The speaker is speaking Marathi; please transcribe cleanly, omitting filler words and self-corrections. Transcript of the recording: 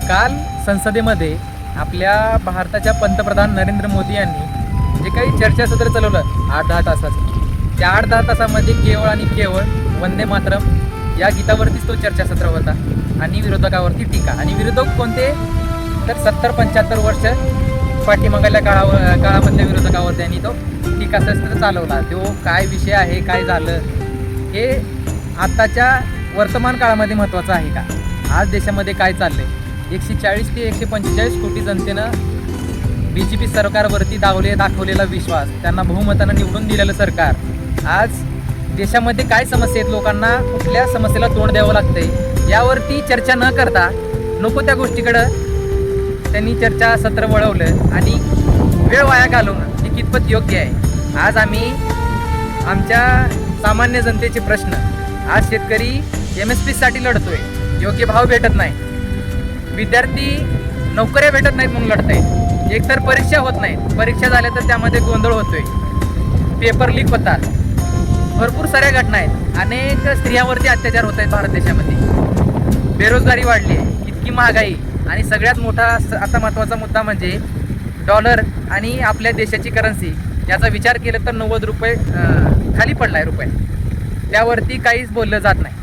काल संसदेमध्ये आपल्या भारताच्या पंतप्रधान नरेंद्र मोदी यांनी जे काही चर्चासत्र चालवलं 8-10 तासाचं, त्या 8-10 तासामध्ये केवळ आणि केवळ वंदे मातरम या गीतावरतीच तो चर्चासत्र होता आणि विरोधकावरती टीका. आणि विरोधक कोणते तर 70-75 वर्ष पाठीमागल्या काळामधल्या विरोधकावर त्यांनी तो टीकासत्र चालवला. तो काय विषय आहे, काय झालं, हे आत्ताच्या वर्तमान काळामध्ये महत्त्वाचं आहे का? आज देशामध्ये काय चाललंय? 140 ते 145 कोटी जनतेनं BJP सरकारवरती दाखवलेला विश्वास, त्यांना बहुमतानं निवडून दिलेलं सरकार, आज देशामध्ये काय समस्या आहेत, लोकांना कुठल्या समस्येला तोंड द्यावं लागतंय, यावरती चर्चा न करता नको त्या गोष्टीकडं त्यांनी चर्चासत्र वळवलं आणि वेळ वाया घालवणं हे कितपत योग्य आहे? आज आम्ही आमच्या सामान्य जनतेचे प्रश्न, आज शेतकरी MSP साठी लढतोय, योग्य भाव भेटत नाही, विद्यार्थी नोकऱ्या भेटत नाहीत म्हणून लढत आहेत, एकतर परीक्षा होत नाहीत, परीक्षा झाल्या तर त्यामध्ये गोंधळ होतोय, पेपर लीक होतात, भरपूर साऱ्या घटना आहेत, अनेक स्त्रियांवरती अत्याचार होत आहेत भारत देशामध्ये, बेरोजगारी वाढली आहे, इतकी महागाई, आणि सगळ्यात मोठा आता महत्त्वाचा मुद्दा म्हणजे डॉलर आणि आपल्या देशाची करन्सी याचा विचार केला तर 90 रुपये खाली पडला आहे रुपये, त्यावरती काहीच बोललं जात नाही.